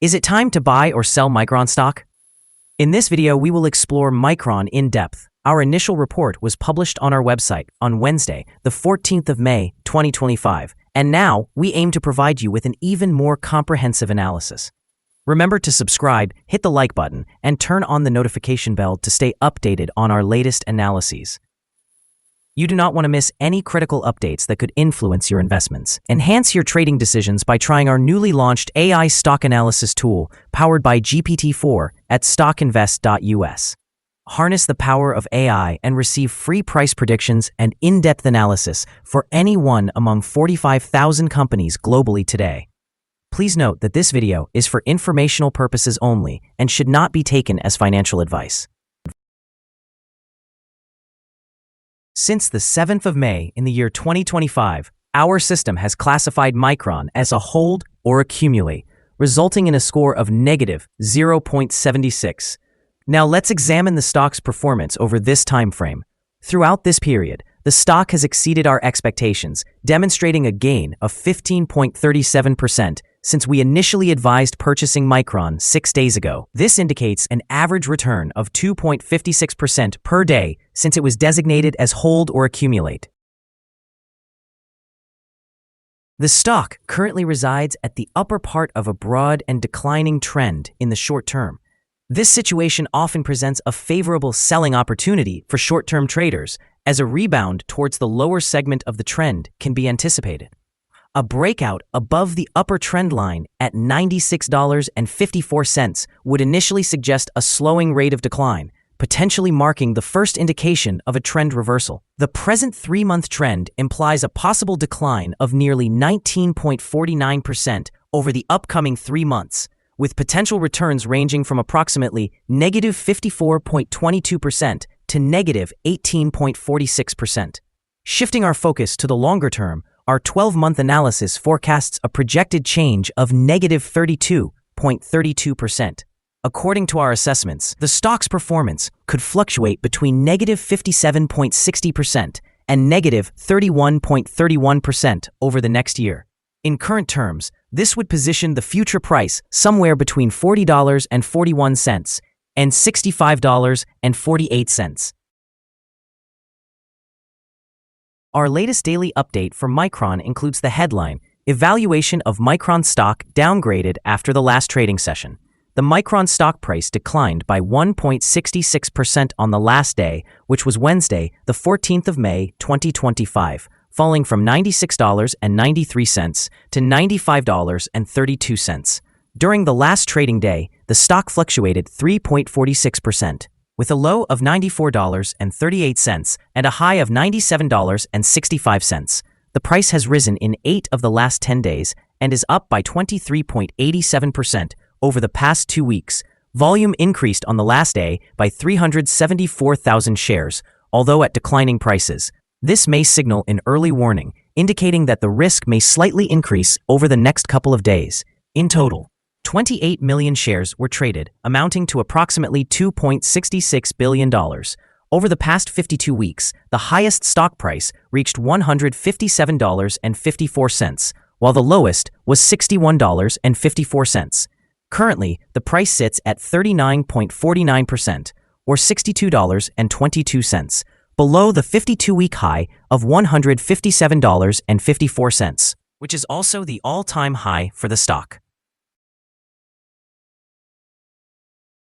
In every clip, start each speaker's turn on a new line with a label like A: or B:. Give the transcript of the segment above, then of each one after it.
A: Is it time to buy or sell Micron stock? In this video, we will explore Micron in depth. Our initial report was published on our website on Wednesday, the 14th of May, 2025, and now we aim to provide you with an even more comprehensive analysis. Remember to subscribe, hit the like button, and turn on the notification bell to stay updated on our latest analyses. You do not want to miss any critical updates that could influence your investments. Enhance your trading decisions by trying our newly launched AI stock analysis tool powered by GPT-4 at StockInvest.us. Harness the power of AI and receive free price predictions and in-depth analysis for any one among 45,000 companies globally today. Please note that this video is for informational purposes only and should not be taken as financial advice. Since the 7th of May in the year 2025, our system has classified Micron as a hold or accumulate, resulting in a score of negative 0.76. Now let's examine the stock's performance over this time frame. Throughout this period, the stock has exceeded our expectations, demonstrating a gain of 15.37% since we initially advised purchasing Micron 6 days ago. This indicates an average return of 2.56% per day since it was designated as hold or accumulate. The stock currently resides at the upper part of a broad and declining trend in the short term. This situation often presents a favorable selling opportunity for short-term traders, as a rebound towards the lower segment of the trend can be anticipated. A breakout above the upper trend line at $96.54 would initially suggest a slowing rate of decline, potentially marking the first indication of a trend reversal. The present 3-month trend implies a possible decline of nearly 19.49% over the upcoming 3 months, with potential returns ranging from approximately negative 54.22% to negative 18.46%. Shifting our focus to the longer term, our 12-month analysis forecasts a projected change of negative 32.32%. According to our assessments, the stock's performance could fluctuate between negative 57.60% and negative 31.31% over the next year. In current terms, this would position the future price somewhere between $40.41 and $65.48. Our latest daily update for Micron includes the headline, Evaluation of Micron Stock Downgraded After the Last Trading Session. The Micron stock price declined by 1.66% on the last day, which was Wednesday, the 14th of May, 2025, falling from $96.93 to $95.32. During the last trading day, the stock fluctuated 3.46%, with a low of $94.38 and a high of $97.65. The price has risen in 8 of the last 10 days and is up by 23.87% over the past 2 weeks. Volume increased on the last day by 374,000 shares, although at declining prices. This may signal an early warning, indicating that the risk may slightly increase over the next couple of days. In total, 28 million shares were traded, amounting to approximately $2.66 billion. Over the past 52 weeks, the highest stock price reached $157.54, while the lowest was $61.54. Currently, the price sits at 39.49%, or $62.22, below the 52-week high of $157.54, which is also the all-time high for the stock.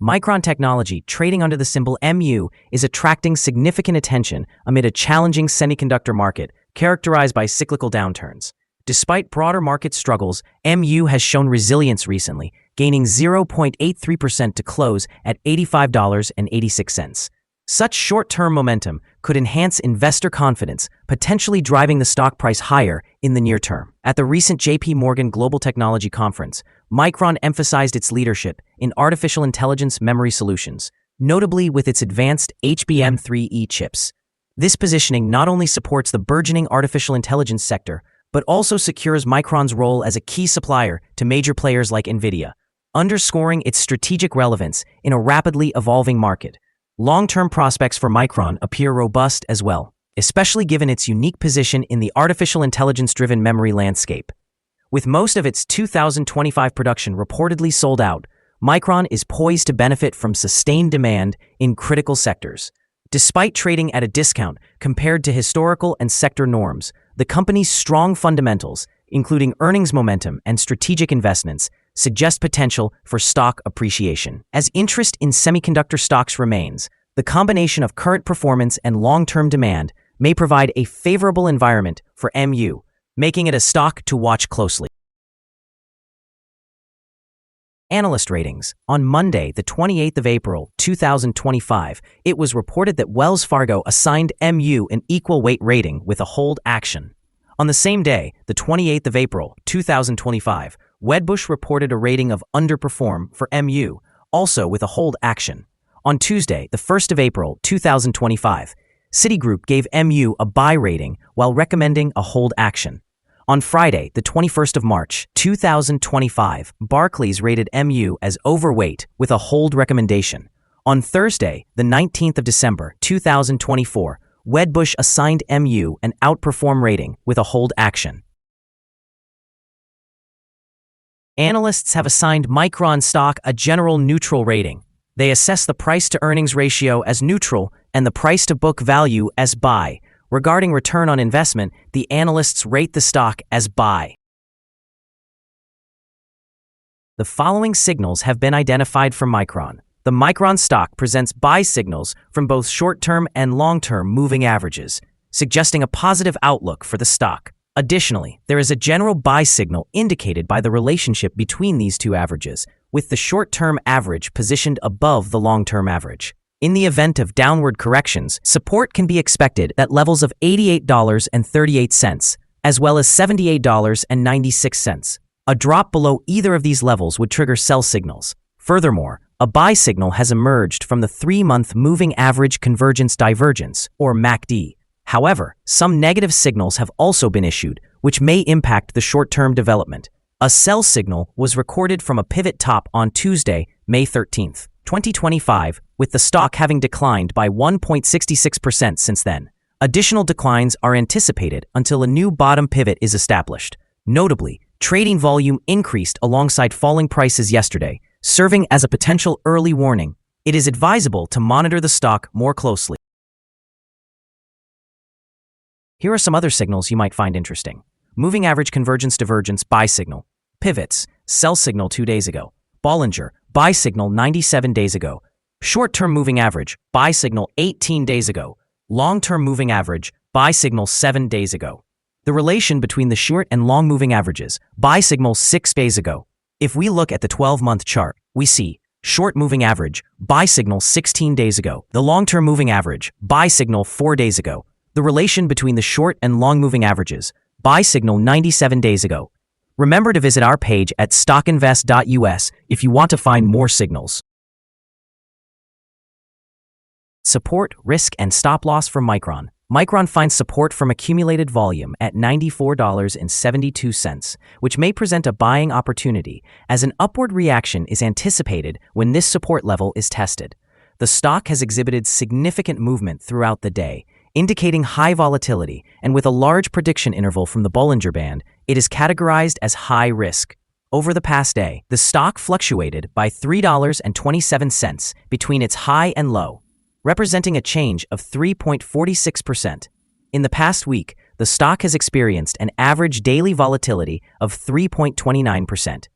A: Micron Technology, trading under the symbol MU, is attracting significant attention amid a challenging semiconductor market characterized by cyclical downturns. Despite broader market struggles, MU has shown resilience recently, gaining 0.83% to close at $85.86. Such short-term momentum could enhance investor confidence, potentially driving the stock price higher in the near term. At the recent J.P. Morgan Global Technology Conference, Micron emphasized its leadership in artificial intelligence memory solutions, notably with its advanced HBM3E chips. This positioning not only supports the burgeoning artificial intelligence sector, but also secures Micron's role as a key supplier to major players like NVIDIA, underscoring its strategic relevance in a rapidly evolving market. Long-term prospects for Micron appear robust as well, especially given its unique position in the artificial intelligence-driven memory landscape. With most of its 2025 production reportedly sold out, Micron is poised to benefit from sustained demand in critical sectors. Despite trading at a discount compared to historical and sector norms, the company's strong fundamentals, including earnings momentum and strategic investments, suggest potential for stock appreciation. As interest in semiconductor stocks remains, the combination of current performance and long-term demand may provide a favorable environment for MU, making it a stock to watch closely. Analyst ratings. On Monday, the 28th of April, 2025, it was reported that Wells Fargo assigned MU an equal weight rating with a hold action. On the same day, the 28th of April, 2025, Wedbush reported a rating of underperform for MU, also with a hold action. On Tuesday, the 1st of April, 2025, Citigroup gave MU a buy rating while recommending a hold action. On Friday, the 21st of March, 2025, Barclays rated MU as overweight with a hold recommendation. On Thursday, the 19th of December, 2024, Wedbush assigned MU an outperform rating with a hold action. Analysts have assigned Micron stock a general neutral rating. They assess the price-to-earnings ratio as neutral and the price-to-book value as buy. Regarding return on investment, the analysts rate the stock as buy. The following signals have been identified for Micron. The Micron stock presents buy signals from both short-term and long-term moving averages, suggesting a positive outlook for the stock. Additionally, there is a general buy signal indicated by the relationship between these two averages, with the short-term average positioned above the long-term average. In the event of downward corrections, support can be expected at levels of $88.38, as well as $78.96. A drop below either of these levels would trigger sell signals. Furthermore, a buy signal has emerged from the 3-month Moving Average Convergence Divergence, or MACD. However, some negative signals have also been issued, which may impact the short-term development. A sell signal was recorded from a pivot top on Tuesday, May 13th, 2025, with the stock having declined by 1.66% since then. Additional declines are anticipated until a new bottom pivot is established. Notably, trading volume increased alongside falling prices yesterday, serving as a potential early warning. It is advisable to monitor the stock more closely. Here are some other signals you might find interesting. Moving Average Convergence Divergence buy signal. Pivots, sell signal 2 days ago. Bollinger, buy signal 97 days ago. Short-term moving average, buy signal 18 days ago. Long-term moving average, buy signal 7 days ago. The relation between the short and long moving averages, buy signal 6 days ago. If we look at the 12-month chart, we see short moving average, buy signal 16 days ago. The long-term moving average, buy signal 4 days ago. The relation between the short and long moving averages, buy signal 97 days ago. Remember to visit our page at StockInvest.us if you want to find more signals. Support, risk, and stop loss from Micron. Micron finds support from accumulated volume at $94.72, which may present a buying opportunity as an upward reaction is anticipated when this support level is tested. The stock has exhibited significant movement throughout the day, indicating high volatility, and with a large prediction interval from the Bollinger Band, it is categorized as high risk. Over the past day, the stock fluctuated by $3.27 between its high and low, representing a change of 3.46%. In the past week, the stock has experienced an average daily volatility of 3.29%.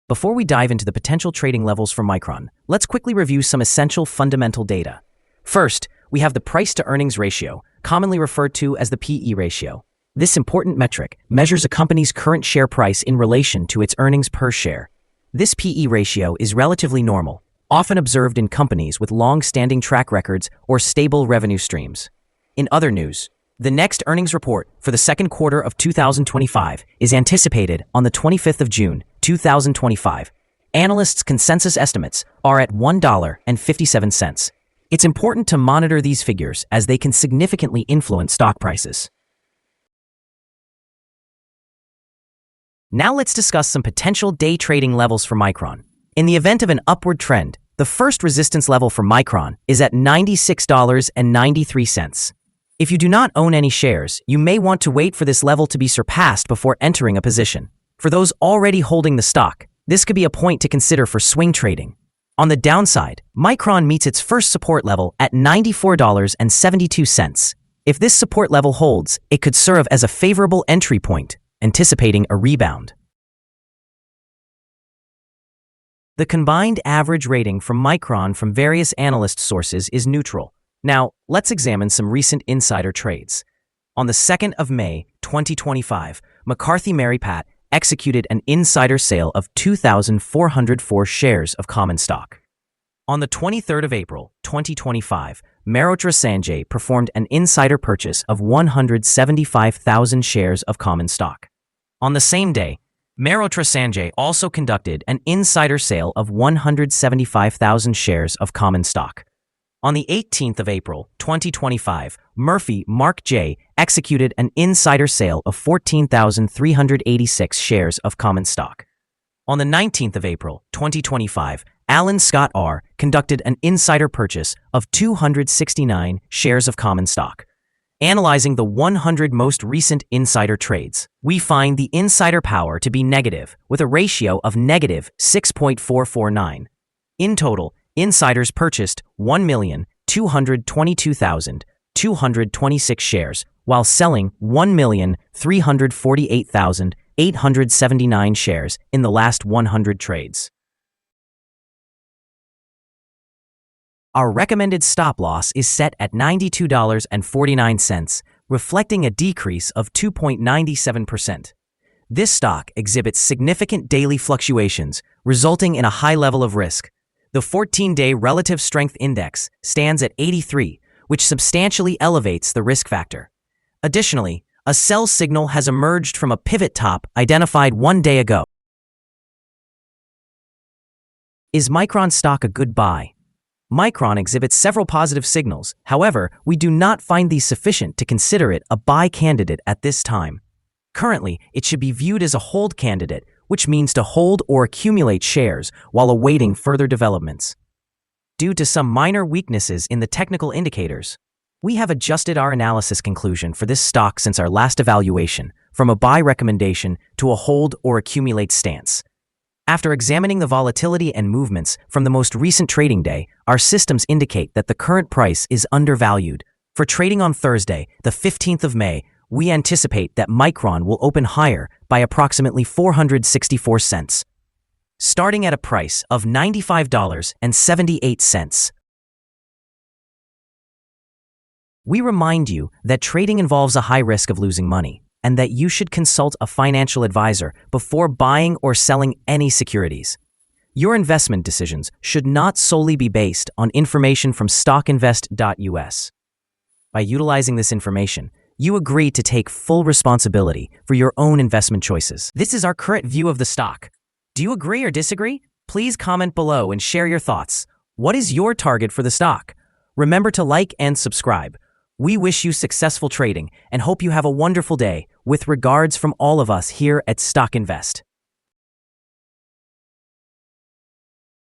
A: Before we dive into the potential trading levels for Micron, let's quickly review some essential fundamental data. First, we have the price-to-earnings ratio, commonly referred to as the PE ratio. This important metric measures a company's current share price in relation to its earnings per share. This PE ratio is relatively normal, often observed in companies with long-standing track records or stable revenue streams. In other news, the next earnings report for the second quarter of 2025 is anticipated on the 25th of June, 2025. Analysts' consensus estimates are at $1.57. It's important to monitor these figures as they can significantly influence stock prices. Now let's discuss some potential day trading levels for Micron. In the event of an upward trend, the first resistance level for Micron is at $96.93. If you do not own any shares, you may want to wait for this level to be surpassed before entering a position. For those already holding the stock, this could be a point to consider for swing trading. On the downside, Micron meets its first support level at $94.72. If this support level holds, it could serve as a favorable entry point, anticipating a rebound. The combined average rating from Micron from various analyst sources is neutral. Now, let's examine some recent insider trades. On the 2nd of May, 2025, McCarthy Mary Pat executed an insider sale of 2,404 shares of common stock. On the 23rd of April, 2025, Mehrotra Sanjay performed an insider purchase of 175,000 shares of common stock. On the same day, Mehrotra Sanjay also conducted an insider sale of 175,000 shares of common stock. On the 18th of April, 2025, Murphy Mark J. executed an insider sale of 14,386 shares of common stock. On the 19th of April, 2025, Alan Scott R. conducted an insider purchase of 269 shares of common stock. Analyzing the 100 most recent insider trades, we find the insider power to be negative, with a ratio of negative 6.449. In total, insiders purchased 1,222,226 shares, while selling 1,348,879 shares in the last 100 trades. Our recommended stop loss is set at $92.49, reflecting a decrease of 2.97%. This stock exhibits significant daily fluctuations, resulting in a high level of risk. The 14-day Relative Strength Index stands at 83, which substantially elevates the risk factor. Additionally, a sell signal has emerged from a pivot top identified 1 day ago. Is Micron stock a good buy? Micron exhibits several positive signals. However, we do not find these sufficient to consider it a buy candidate at this time. Currently, it should be viewed as a hold candidate, which means to hold or accumulate shares while awaiting further developments. Due to some minor weaknesses in the technical indicators, we have adjusted our analysis conclusion for this stock since our last evaluation, from a buy recommendation to a hold or accumulate stance. After examining the volatility and movements from the most recent trading day, our systems indicate that the current price is undervalued. For trading on Thursday, the 15th of May, we anticipate that Micron will open higher by approximately 464 cents, starting at a price of $95.78. We remind you that trading involves a high risk of losing money, and that you should consult a financial advisor before buying or selling any securities. Your investment decisions should not solely be based on information from StockInvest.us. By utilizing this information, you agree to take full responsibility for your own investment choices. This is our current view of the stock. Do you agree or disagree? Please comment below and share your thoughts. What is your target for the stock? Remember to like and subscribe. We wish you successful trading and hope you have a wonderful day. With regards from all of us here at Stock Invest.